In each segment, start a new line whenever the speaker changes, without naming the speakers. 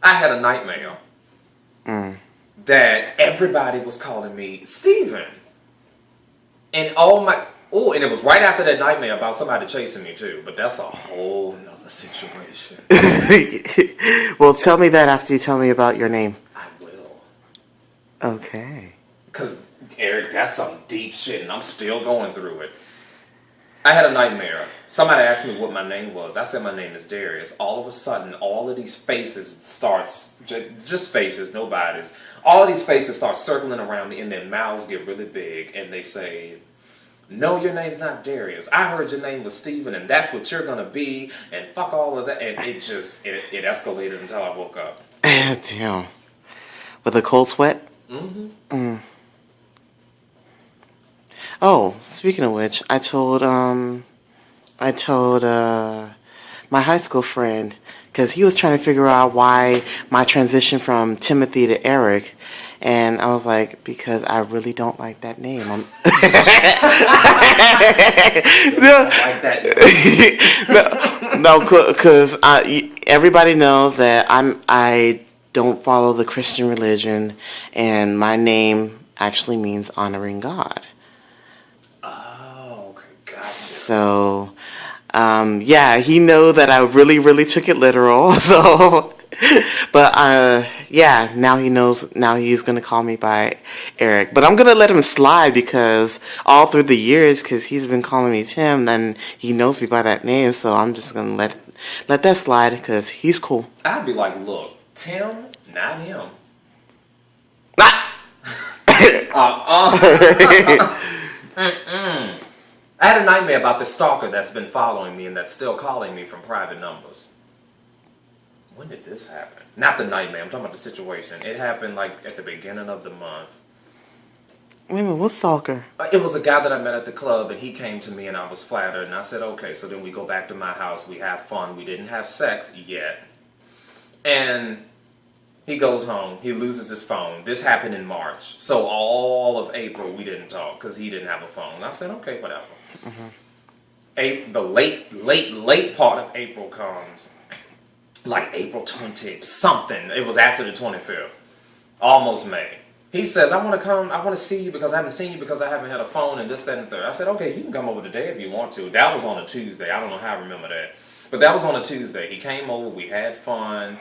I had a nightmare that everybody was calling me Steven. And and it was right after that nightmare about somebody chasing me too. But that's a whole nother situation.
Well, tell me that after you tell me about your name.
I will.
Okay.
Because, Eric, that's some deep shit, and I'm still going through it. I had a nightmare. Somebody asked me what my name was. I said my name is Darius. All of a sudden, all of these faces starts, just faces, no bodies. All of these faces start circling around me, and their mouths get really big, and they say, no, your name's not Darius. I heard your name was Steven, and that's what you're going to be, and fuck all of that. And it escalated until I woke up.
Damn. With a cold sweat?
Mm-hmm.
Mm. Oh, speaking of which, I told my high school friend, because he was trying to figure out why my transition from Timothy to Eric, and I was like, because I really don't like that name. No, because everybody knows that I don't follow the Christian religion, and my name actually means honoring God. So, yeah, he know that I really, really took it literal. So, but yeah, now he knows. Now he's gonna call me by Eric. But I'm gonna let him slide because all through the years, because he's been calling me Tim, and he knows me by that name. So I'm just gonna let that slide because he's cool.
I'd be like, look, Tim, not him. I had a nightmare about the stalker that's been following me and that's still calling me from private numbers. When did this happen? Not the nightmare, I'm talking about the situation. It happened like at the beginning of the month.
Wait a minute, what's stalker?
It was a guy that I met at the club, and he came to me and I was flattered, and I said, okay, so then we go back to my house, we have fun, we didn't have sex yet. And he goes home, he loses his phone. This happened in March. So all of April we didn't talk because he didn't have a phone. I said, okay, whatever. Mm-hmm. The late part of April comes, like April 20 something. It was after the 25th, almost May. He says, I want to see you because I haven't seen you because I haven't had a phone and this, that, and the third. I said, okay, you can come over today if you want to. That was on a Tuesday. I don't know how I remember that. But that was on a Tuesday. He came over, we had fun,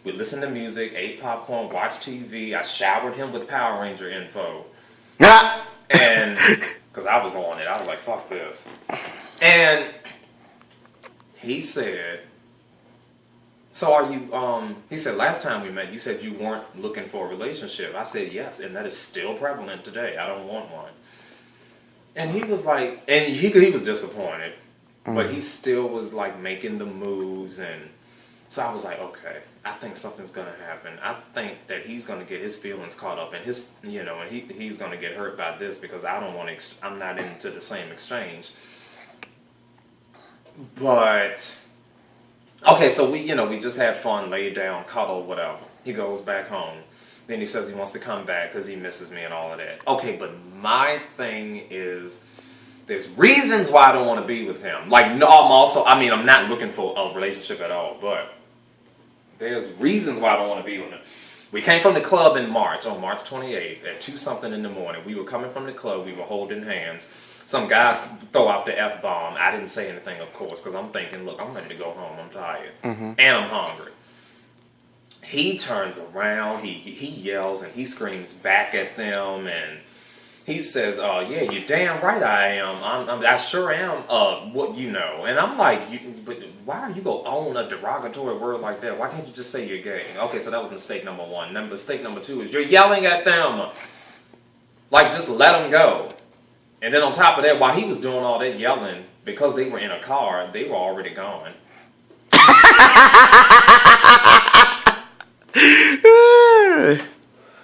we listened to music, ate popcorn, watched TV. I showered him with Power Ranger info. And because I was on it, I was like, fuck this. And he said, so are you, he said, last time we met, you said you weren't looking for a relationship. I said, yes, and that is still prevalent today. I don't want one. And he was like, and he was disappointed, but he still was like making the moves. And so I was like, okay, I think something's going to happen. I think that he's going to get his feelings caught up in his, and he's going to get hurt by this because I don't want to, I'm not into the same exchange. But, okay, so we just had fun, laid down, cuddle, whatever. He goes back home. Then he says he wants to come back because he misses me and all of that. Okay, but my thing is, there's reasons why I don't want to be with him. Like, no, I'm not looking for a relationship at all, but there's reasons why I don't want to be with him. We came from the club in March, on March 28th, at 2-something in the morning. We were coming from the club, we were holding hands. Some guys throw out the F-bomb. I didn't say anything, of course, because I'm thinking, look, I'm ready to go home. I'm tired. Mm-hmm. And I'm hungry. He turns around, he yells, and he screams back at them, and he says, yeah, you're damn right I am. I sure am, what you know. And I'm like, but why are you going to own a derogatory word like that? Why can't you just say you're gay? Okay, so that was mistake number one. Mistake number two is you're yelling at them. Like, just let them go. And then on top of that, while he was doing all that yelling, because they were in a car, they were already gone.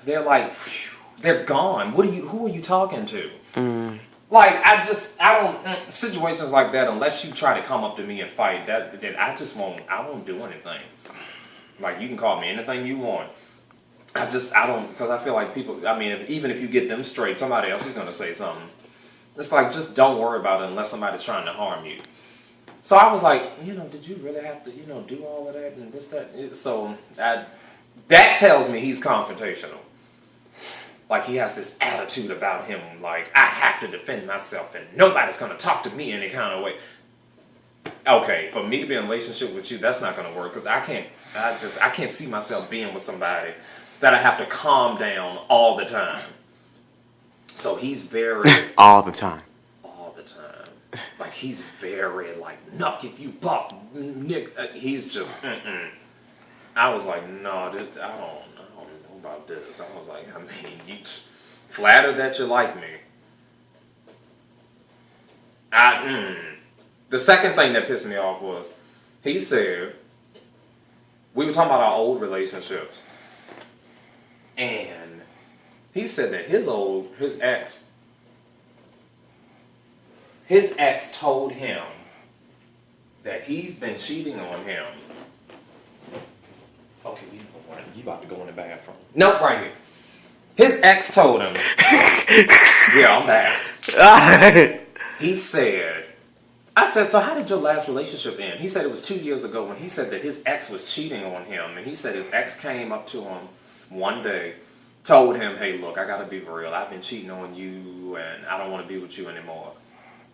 They're like, they're gone. Who are you talking to? Mm. Like, I don't, situations like that, unless you try to come up to me and fight, then I won't do anything. Like, you can call me anything you want. I don't, because I feel like people, even if you get them straight, somebody else is going to say something. It's like, just don't worry about it unless somebody's trying to harm you. So I was like, did you really have to, do all of that and this, that? So That tells me he's confrontational. Like, he has this attitude about him, like, I have to defend myself and nobody's going to talk to me any kind of way. Okay, for me to be in a relationship with you, that's not going to work, because I can't see myself being with somebody that I have to calm down all the time. So he's very...
all the time.
All the time. Like, he's very, like, nuck if you buck, Nick. He's just, I was like, no, I don't know about this. I was like, I mean, you flattered that you like me. The second thing that pissed me off was, he said, we were talking about our old relationships, and he said that his ex told him that he's been cheating on him. Okay, you about to go in the bathroom. Nope, right here. His ex told him. Yeah, I'm back. He said, I said, so how did your last relationship end? He said it was 2 years ago when he said that his ex was cheating on him. And he said his ex came up to him one day, told him, hey, look, I got to be real. I've been cheating on you and I don't want to be with you anymore.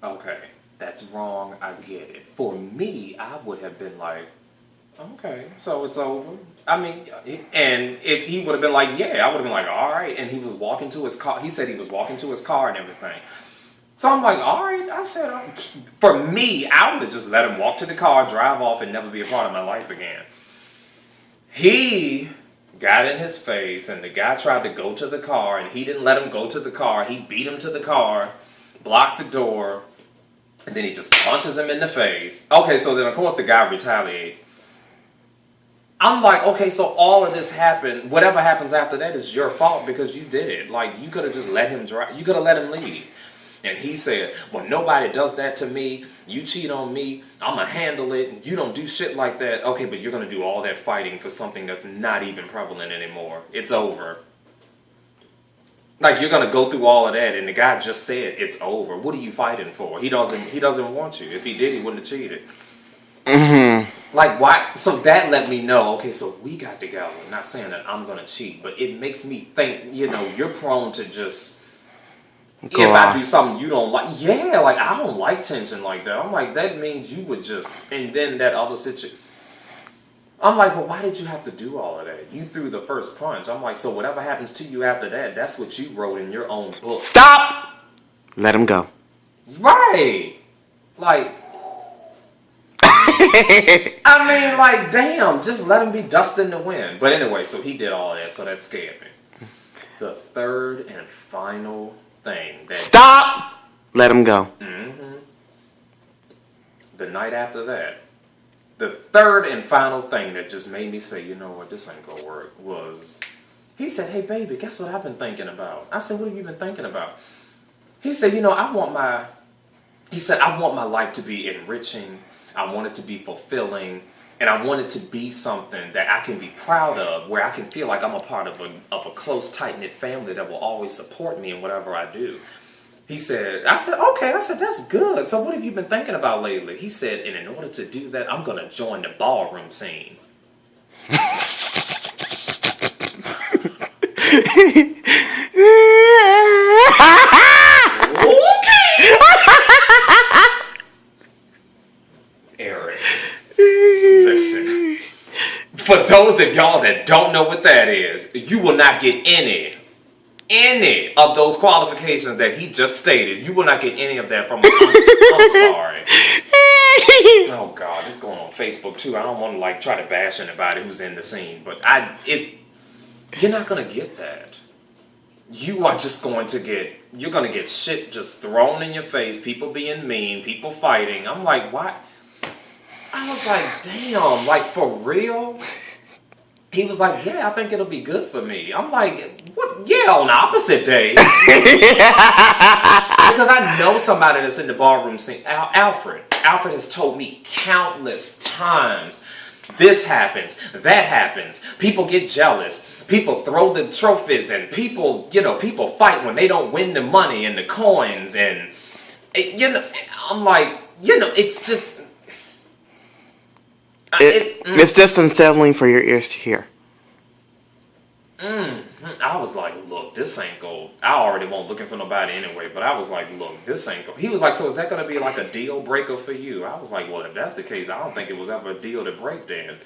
Okay, that's wrong. I get it. For me, I would have been like, okay, so it's over. I mean, and if he would have been like, yeah, I would have been like, all right. And he was walking to his car. He said he was walking to his car and everything. So I'm like, all right. I said, for me, I would have just let him walk to the car, drive off, and never be a part of my life again. He got in his face, and the guy tried to go to the car, and he didn't let him go to the car. He beat him to the car, blocked the door, and then he just punches him in the face. Okay, so then, of course, the guy retaliates. I'm like, okay, so all of this happened. Whatever happens after that is your fault because you did it. Like, you could have just let him drive. You could have let him leave. And he said, well, nobody does that to me. You cheat on me. I'm going to handle it. You don't do shit like that. Okay, but you're going to do all that fighting for something that's not even prevalent anymore. It's over. Like, you're going to go through all of that, and the guy just said it's over. What are you fighting for? He doesn't want you. If he did, he wouldn't have cheated. Mm-hmm. Like, why? So that let me know, okay, so we got together. Not saying that I'm going to cheat, but it makes me think, you're prone to just, I do something you don't like. Yeah, like, I don't like tension like that. I'm like, that means you would just, and then that other situation. I'm like, well, why did you have to do all of that? You threw the first punch. I'm like, so whatever happens to you after that, that's what you wrote in your own book.
Stop! Let him go.
Right. Like, I mean, like, damn, just let him be dust in the wind. But anyway, so he did all of that, so that scared me. The third and final thing that...
Stop! Let him go.
Mm-hmm. The night after that, the third and final thing that just made me say, you know what, this ain't gonna work, was he said, hey, baby, guess what I've been thinking about? I said, what have you been thinking about? He said, I want my life to be enriching. I want it to be fulfilling. And I want it to be something that I can be proud of, where I can feel like I'm a part of a close, tight-knit family that will always support me in whatever I do. I said, okay. I said, that's good. So what have you been thinking about lately? He said, and in order to do that, I'm going to join the ballroom scene. Okay. Eric, listen. For those of y'all that don't know what that is, you will not get any of those qualifications that he just stated. You will not get any of that from us. I'm sorry. Oh God, it's going on Facebook too. I don't want to try to bash anybody who's in the scene, but you're not going to get that. You are just going to get shit just thrown in your face, people being mean, people fighting. I'm like, what? I was like, damn, for real? He was like, yeah, I think it'll be good for me. I'm like, what? Yeah, on opposite days. Because I know somebody that's in the ballroom scene. Alfred. Alfred has told me countless times, this happens, that happens. People get jealous. People throw the trophies, and people fight when they don't win the money and the coins. And, I'm like, it's just...
It's just unsettling for your ears to hear.
I was like, look, this ain't go. I already won't looking for nobody anyway, but I was like, look, this ain't go. He was like, so is that going to be like a deal breaker for you? I was like, well, if that's the case, I don't think it was ever a deal to break then.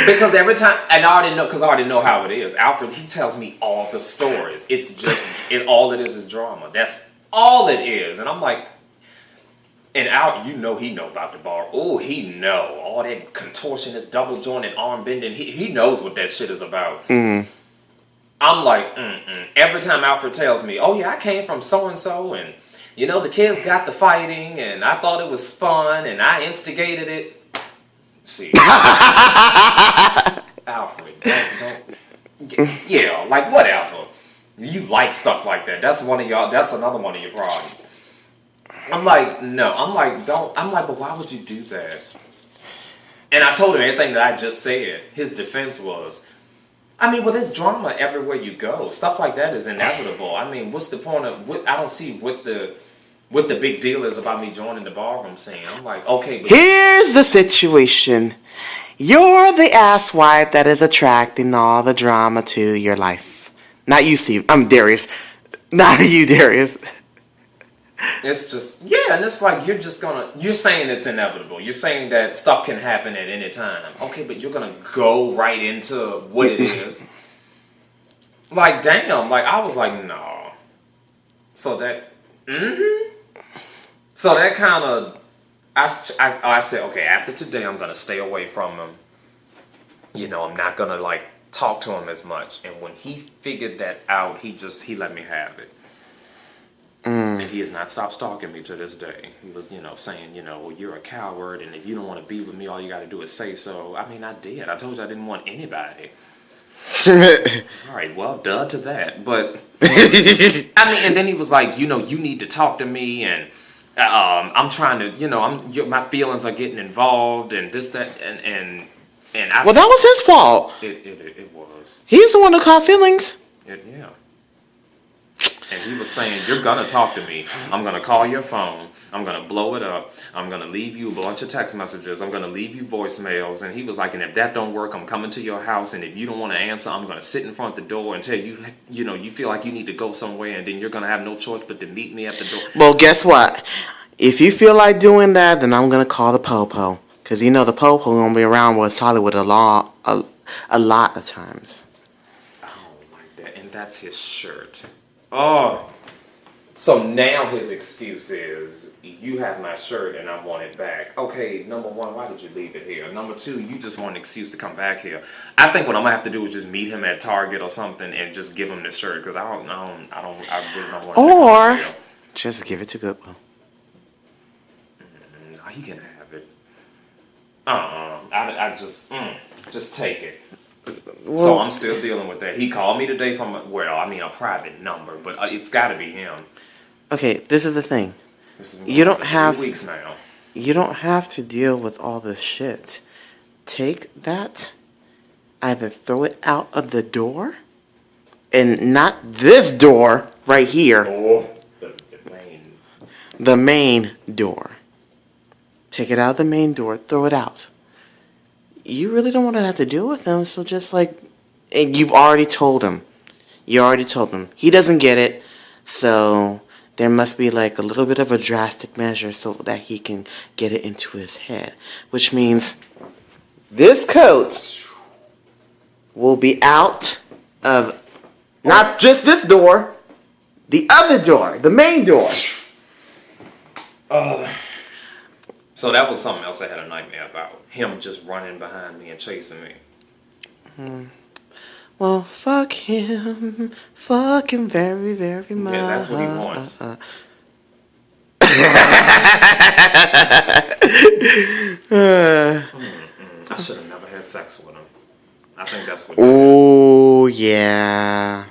Because every time, and I already know, because I already know how it is. Alfred, he tells me all the stories. It's just, all it is drama. That's all it is. And I'm like, and Al, he know about the bar. Oh, he know all that contortionist, double jointed arm bending. He knows what that shit is about. I'm like, Every time Alfred tells me, oh yeah, I came from so and so, and the kids got the fighting, and I thought it was fun, and I instigated it. See, Alfred, yeah, like whatever. You like stuff like that. That's another one of your problems. I'm like, no. I'm like, don't. I'm like, but why would you do that? And I told him everything that I just said. His defense was, well, there's drama everywhere you go. Stuff like that is inevitable. What's the point of? I don't see what the big deal is about me joining the ballroom scene. I'm like, okay. But
here's the situation. You're the asswipe that is attracting all the drama to your life. Not you, Steve. I'm Darius. Not you, Darius.
It's just, and it's like you're saying it's inevitable. You're saying that stuff can happen at any time. Okay, but you're going to go right into what it is. Like, damn, like, I was like, no. So that, So that kind of, I said, okay, after today, I'm going to stay away from him. I'm not going to, like, talk to him as much. And when he figured that out, he let me have it. And he has not stopped stalking me to this day. He was, saying, well, you're a coward, and if you don't want to be with me, all you got to do is say so. I did. I told you I didn't want anybody. All right, well, duh to that. But, and then he was like, you need to talk to me, and I'm trying to, my feelings are getting involved, and this, that, and
well, that was his fault.
It was.
He's the one who caught feelings.
Yeah. And he was saying, you're going to talk to me. I'm going to call your phone. I'm going to blow it up. I'm going to leave you a bunch of text messages. I'm going to leave you voicemails. And he was like, and if that don't work, I'm coming to your house. And if you don't want to answer, I'm going to sit in front of the door and tell you, you feel like you need to go somewhere. And then you're going to have no choice but to meet me at the door.
Well, guess what? If you feel like doing that, then I'm going to call the po-po. Because the po-po going to be around West Hollywood a lot of times.
I don't like that. And that's his shirt. Oh, so now his excuse is, you have my shirt and I want it back. Okay, number one, why did you leave it here? Number two, you just want an excuse to come back here. I think what I'm gonna have to do is just meet him at Target or something and just give him the shirt, because I really don't want to.
Or just give it to Goodwill.
No, he can have it. I just take it. Well, so I'm still dealing with that. He called me today from a private number, but it's got to be him.
Okay, this is the thing. You don't have to deal with all this shit. Take that, either throw it out of the door, and not this door right here.
Or
the main door. Take it out of the main door, throw it out. You really don't want to have to deal with him, so just and you've already told him. He doesn't get it, so there must be a little bit of a drastic measure so that he can get it into his head. Which means this coat will be out of not just this door, the other door, the main door.
So that was something else I had a nightmare about. Him just running behind me and chasing me.
Well, fuck him. Fuck him very, very much.
Yeah, that's what he wants. I should have never had sex with him. I think that's what.
Oh, yeah.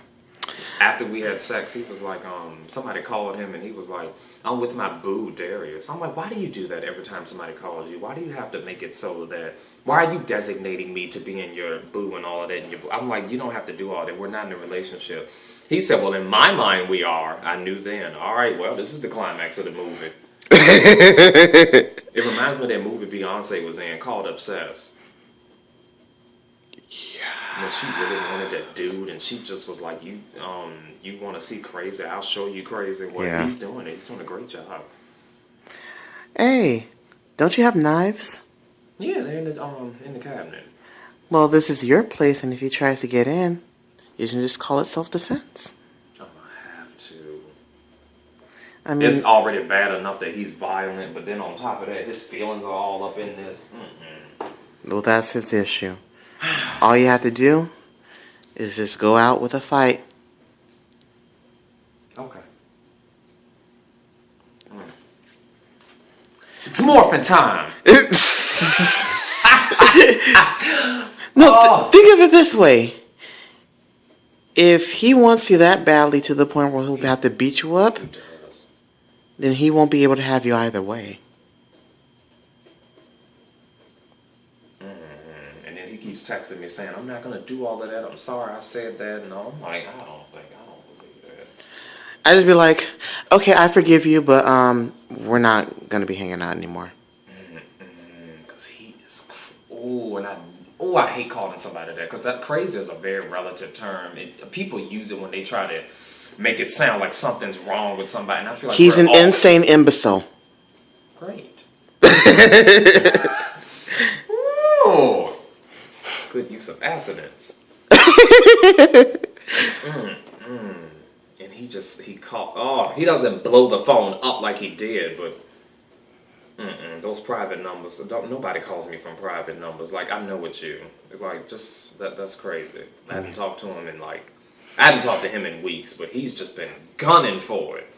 After we had sex, he was like, somebody called him and he was like, I'm with my boo, Darius. I'm like, why do you do that every time somebody calls you? Why do you have to make it so that, why are you designating me to be in your boo and all of that? I'm like, you don't have to do all that. We're not in a relationship. He said, well, in my mind, we are. I knew then. All right, well, this is the climax of the movie. It reminds me of that movie Beyonce was in called Obsessed.
Yeah.
when she really wanted that dude, and she just was like, you want to see crazy? I'll show you crazy. Well, he's doing it. He's doing a great job.
Hey, don't you have knives?
Yeah, they're in the cabinet.
Well, this is your place, and if he tries to get in, you can just call it self-defense.
I'm gonna have to.
I mean,
It's already bad enough that he's violent, but then on top of that, his feelings are all up in this.
well, that's his issue. All you have to do is just go out with a fight.
Okay. It's morphin' time.
No, think of it this way. If he wants you that badly to the point where he'll have to beat you up, then he won't be able to have you either way.
And then he keeps texting me saying, I'm not going to do all of that. I'm sorry I said that. And I'm like, I don't believe that.
I just be like, okay, I forgive you, but we're not going to be hanging out anymore.
Because he is, I hate calling somebody that, because that crazy is a very relative term. People use it when they try to make it sound like something's wrong with somebody. And I feel like
he's an insane imbecile.
Great. Ooh. Good use of assonance. And he doesn't blow the phone up like he did, but those private numbers, nobody calls me from private numbers. Like, I know it's you. It's like, just, that's crazy. I haven't talked to him I haven't talked to him in weeks, but he's just been gunning for it.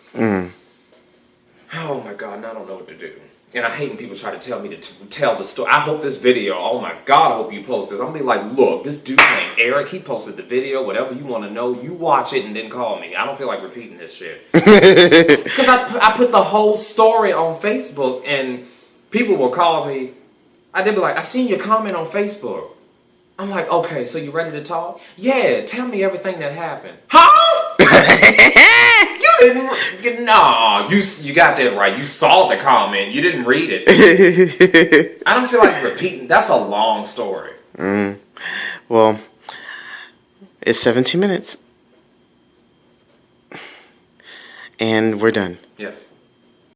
Oh my God, and I don't know what to do. And I hate when people try to tell me to tell the story. I hope this video, oh my God, I hope you post this. I'm going to be like, look, this dude named Eric, he posted the video, whatever you want to know, you watch it and then call me. I don't feel like repeating this shit. Because I put the whole story on Facebook, and people will call me. They'll be like, I seen your comment on Facebook. I'm like, okay, so you ready to talk? Yeah, tell me everything that happened. Huh? You got that right. You saw the comment. You didn't read it. I don't feel like repeating. That's a long story.
Well, it's 17 minutes. And we're done.
Yes.